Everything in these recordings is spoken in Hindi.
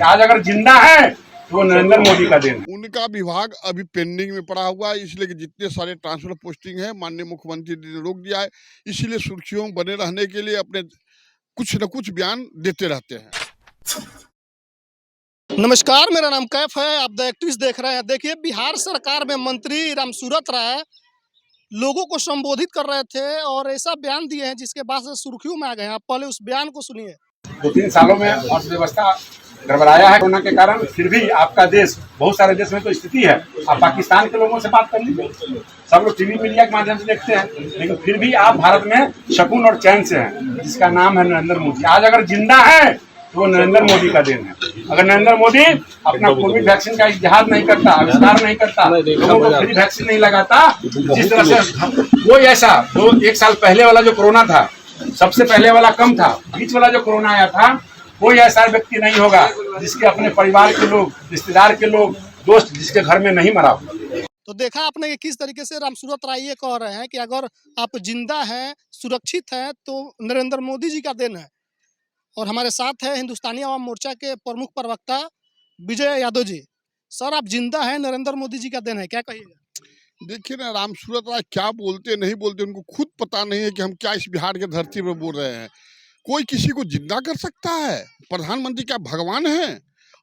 आज अगर जिंदा है तो वो नरेंद्र मोदी का देन है। उनका विभाग अभी पेंडिंग में पड़ा हुआ है, इसलिए कि जितने सारे ट्रांसफर पोस्टिंग है माननीय मुख्यमंत्री जी ने रोक दिया है। इसीलिए सुर्खियों में बने रहने के लिए अपने कुछ न कुछ बयान देते रहते हैं। नमस्कार, मेरा नाम कैफ है। आप द एक्टिविस्ट देख रहे हैं। देखिए, बिहार सरकार में मंत्री रामसूरत राय लोगों को संबोधित कर रहे थे और ऐसा बयान दिए हैं जिसके बाद से सुर्खियों में आ गए हैं। आप पहले उस बयान को सुनिए। 2-3 सालों में अर्थव्यवस्था गड़बड़ाया है कोरोना के कारण, फिर भी आपका देश, बहुत सारे देश में तो स्थिति है। आप पाकिस्तान के लोगों से बात कर लीजिए, सब लोग टीवी मीडिया के माध्यम से देखते हैं, लेकिन फिर भी आप भारत में सुकून और चैन से हैं, जिसका नाम है नरेंद्र मोदी। आज अगर जिंदा है तो वो नरेंद्र मोदी का देन है। अगर नरेंद्र मोदी अपना कोविड वैक्सीन का इजहार नहीं करता, आविष्कार नहीं करता, लोगों को फ्री वैक्सीन नहीं लगाता, जिस तरह से वो ऐसा 1 साल पहले वाला जो कोरोना था, सबसे पहले वाला कम था, बीच वाला जो कोरोना आया था, कोई ऐसा व्यक्ति नहीं होगा जिसके अपने परिवार के लोग, रिश्तेदार के लोग, दोस्त जिसके घर में नहीं मरा। तो देखा आपने कि किस तरीके से रामसूरत राय ये कह रहे हैं कि अगर आप जिंदा हैं, सुरक्षित हैं, तो नरेंद्र मोदी जी का देन है। और हमारे साथ है हिंदुस्तानी आवाम मोर्चा के प्रमुख प्रवक्ता विजय यादव जी। सर, आप जिंदा हैं, नरेंद्र मोदी जी का देन है, क्या कहिएगा? देखिए ना, रामसूरत राय क्या बोलते नहीं बोलते उनको खुद पता नहीं है कि हम क्या इस बिहार के धरती पर बोल रहे हैं। कोई किसी को जिंदा कर सकता है? प्रधानमंत्री क्या भगवान है?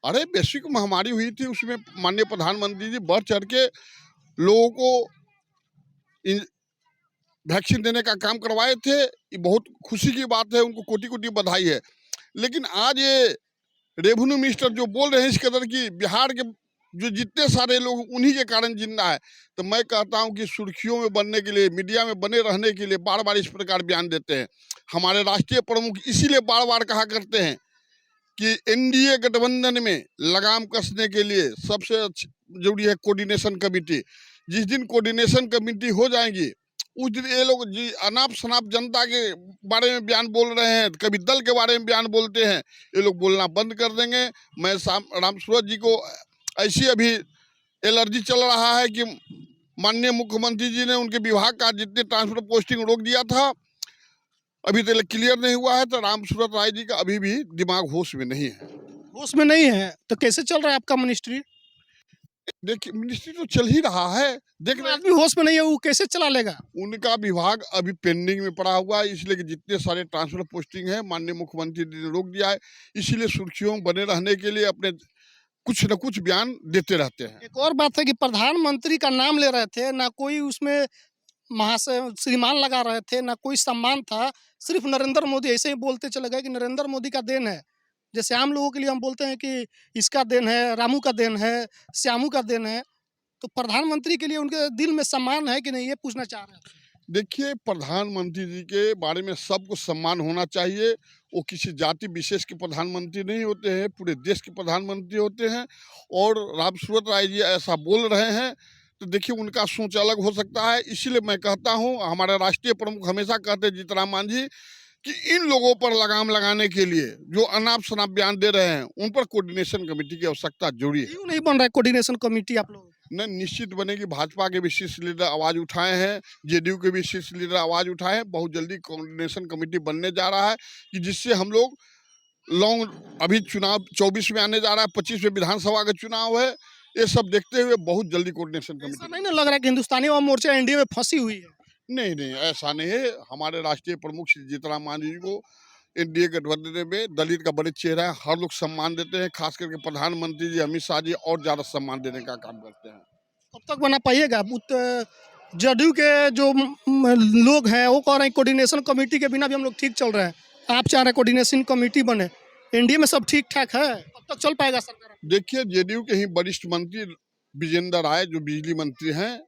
अरे वैश्विक महामारी हुई थी, उसमें माननीय प्रधानमंत्री जी बढ़ चढ़ के लोगों को वैक्सीन देने का काम करवाए थे। ये बहुत खुशी की बात है, उनको कोटि कोटि बधाई है। लेकिन आज ये रेवेन्यू मिनिस्टर जो बोल रहे हैं इस कदर की बिहार के जो जितने सारे लोग उन्हीं के कारण जिंदा है, तो मैं कहता हूं कि सुर्खियों में बनने के लिए, मीडिया में बने रहने के लिए बार बार इस प्रकार बयान देते हैं। हमारे राष्ट्रीय प्रमुख इसीलिए बार बार कहा करते हैं कि एनडीए गठबंधन में लगाम कसने के लिए सबसे जरूरी है कोऑर्डिनेशन कमेटी। जिस दिन कोऑर्डिनेशन कमेटी हो जाएगी उस दिन ये लोग जी अनाप शनाप जनता के बारे में बयान बोल रहे हैं, कभी दल के बारे में बयान बोलते हैं, ये लोग बोलना बंद कर देंगे। मैं रामसूरत जी को ऐसी अभी एलर्जी चल रहा है कि माननीय मुख्यमंत्री जी ने उनके विभाग का जितने ट्रांसफर पोस्टिंग रोक दिया था, अभी तक क्लियर नहीं हुआ है। तो रामसूरत राय जी का अभी भी दिमाग होश में नहीं है। होश में नहीं है तो कैसे चल रहा है आपका मिनिस्ट्री? देखिए, मिनिस्ट्री तो चल ही रहा है, देख रहे हैं। आदमी होश में नहीं है, वो कैसे चला लेगा? उनका विभाग अभी पेंडिंग में पड़ा हुआ है, इसलिए कि जितने सारे ट्रांसफर पोस्टिंग है माननीय मुख्यमंत्री जी ने रोक दिया है। इसीलिए सुर्खियों में बने रहने के लिए अपने कुछ न कुछ बयान देते रहते हैं। एक और बात है कि प्रधानमंत्री का नाम ले रहे थे, ना कोई उसमें महाशय श्रीमान लगा रहे थे, ना कोई सम्मान था, सिर्फ नरेंद्र मोदी ऐसे ही बोलते चले गए कि नरेंद्र मोदी का देन है। जैसे आम लोगों के लिए हम बोलते हैं कि इसका देन है, रामू का देन है, श्यामू का देन है, तो प्रधानमंत्री के लिए उनके दिल में सम्मान है कि नहीं, ये पूछना चाह रहे हैं। देखिए, प्रधानमंत्री जी के बारे में सबको सम्मान होना चाहिए। वो किसी जाति विशेष के प्रधानमंत्री नहीं होते हैं, पूरे देश के प्रधानमंत्री होते हैं। और रामसूरत राय जी ऐसा बोल रहे हैं तो देखिए, उनका सोच अलग हो सकता है। इसीलिए मैं कहता हूँ, हमारे राष्ट्रीय प्रमुख हमेशा कहते हैं जीतराम मांझी कि इन लोगों पर लगाम लगाने के लिए जो अनाप शनाप बयान दे रहे हैं, उन पर कोऑर्डिनेशन कमेटी की आवश्यकता जरूरी है। क्यों नहीं बन रहा है कोऑर्डिनेशन कमेटी आप लोग? न निश्चित बनेगी। भाजपा के भी शीर्ष लीडर आवाज उठाए हैं, जेडीयू के भी शीर्ष लीडर आवाज उठाए हैं। बहुत जल्दी कोऑर्डिनेशन कमेटी बनने जा रहा है कि जिससे हम लोग लॉन्ग, अभी चुनाव 24 में आने जा रहा है, 25 में विधानसभा का चुनाव है, ये सब देखते हुए बहुत जल्दी कोऑर्डिनेशन ऐसा कमेटी। नहीं ना लग रहा है कि हिंदुस्तानी आवाम मोर्चा एनडीए में फंसी हुई है? नहीं नहीं, ऐसा नहीं है। हमारे राष्ट्रीय प्रमुख श्री जीतराम मांझी जी को एनडीए गठबंधन में दलित का बड़े चेहरा है, हर लोग सम्मान देते हैं। खास करके प्रधानमंत्री जी अमित शाह जी और ज्यादा सम्मान देने का काम करते हैं। कब तक बना पाइएगा? जदयू के जो लोग हैं वो कह रहे हैं कोऑर्डिनेशन कमेटी के बिना भी हम लोग ठीक चल रहे हैं, आप चाह रहे हैं कोऑर्डिनेशन कमेटी बने, एनडीए में सब ठीक ठाक है, कब तक चल पाएगा सरकार? देखिए, जेडीयू के ही वरिष्ठ मंत्री विजेंद्र राय जो बिजली मंत्री हैं,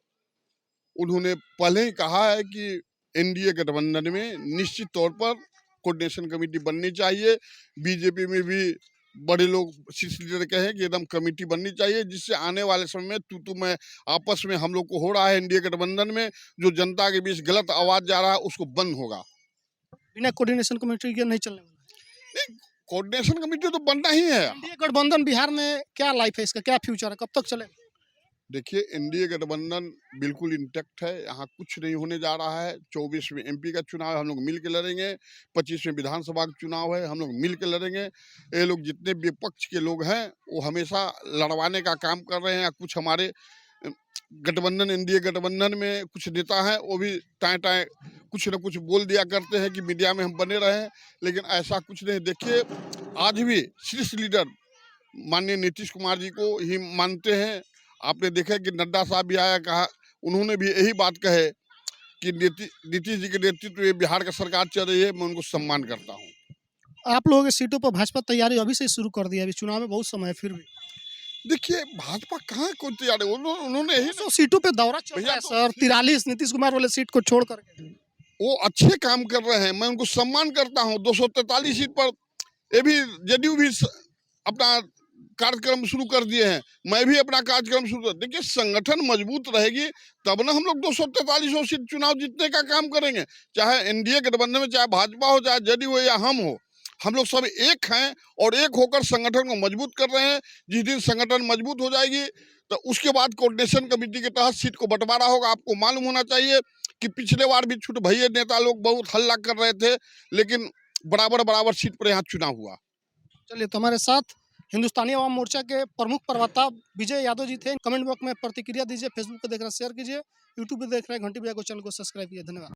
उन्होंने पहले ही कहा है कि एनडीए गठबंधन में निश्चित तौर पर कोऑर्डिनेशन कमेटी बननी चाहिए। बीजेपी में भी बड़े लोग शीर्ष लीडर कहे कि एकदम कमेटी बननी चाहिए, जिससे आने वाले समय में तू मैं आपस में हम लोग को हो रहा है एनडीए गठबंधन में, जो जनता के बीच गलत आवाज जा रहा है उसको बंद होगा। बिना कोऑर्डिनेशन कमेटी के नहीं चलने वाला? नहीं, कोऑर्डिनेशन कमेटी तो बनना ही है। एनडीए गठबंधन बिहार में क्या लाइफ है इसका, क्या फ्यूचर है, कब तक चलेगा? देखिए, एनडीए गठबंधन बिल्कुल इंटैक्ट है, यहाँ कुछ नहीं होने जा रहा है। 24 में एमपी का चुनाव है, हम लोग मिल के लड़ेंगे। 25 में विधानसभा का चुनाव है, हम लोग मिल के लड़ेंगे। ये लोग जितने विपक्ष के लोग हैं, वो हमेशा लड़वाने का काम कर रहे हैं। कुछ हमारे गठबंधन, एनडीए गठबंधन में कुछ नेता हैं, वो भी टाएं टाएं कुछ न कुछ बोल दिया करते हैं कि मीडिया में हम बने रहें, लेकिन ऐसा कुछ नहीं। देखिए, आज भी शीर्ष लीडर माननीय नीतीश कुमार जी को ही मानते हैं। आपने देखा कि नड्डा साहब भी आया, कहा, उन्होंने भी यही बात कहे कि नीतीश जी के नेतृत्व में बिहार का सरकार चल रही है, मैं उनको सम्मान करता हूँ। आप लोगों के सीटों पर भाजपा तैयारी अभी से शुरू कर दिया, अभी चुनाव में बहुत समय है फिर भी। देखिए, भाजपा कहाँ कोई तैयार है, उन्होंने यही तो सीटों पे दौरा चल रहा है सर, 43 नीतीश कुमार वाले सीट को छोड़ करके। वो अच्छे काम कर रहे हैं, मैं उनको सम्मान करता हूँ। 243 सीट पर ये भी जदयू भी अपना कार्यक्रम शुरू कर दिए हैं, मैं भी अपना कार्यक्रम शुरू कर। देखिए, संगठन मजबूत रहेगी तब ना हम लोग 243 सीट चुनाव जीतने का काम करेंगे। चाहे एनडीए गठबंधन में चाहे भाजपा हो, चाहे जदयू हो या हम लोग सब एक हैं और एक होकर संगठन को मजबूत कर रहे हैं। जिस दिन संगठन मजबूत हो जाएगी तो उसके बाद कोऑर्डिनेशन कमेटी के तहत सीट को बंटवारा होगा। आपको मालूम होना चाहिए कि पिछले बार भी छूट भैया नेता लोग बहुत हल्ला कर रहे थे, लेकिन बराबर सीट पर यहाँ चुनाव हुआ। चलिए, तो हमारे साथ हिंदुस्तानी अवाम मोर्चा के प्रमुख प्रवक्ता विजय यादव जी थे। कमेंट बॉक्स में प्रतिक्रिया दीजिए, फेसबुक पर देख रहे हैं शेयर कीजिए, यूट्यूब पे देख रहे हैं घंटी बजा को चैनल को सब्सक्राइब कीजिए। धन्यवाद।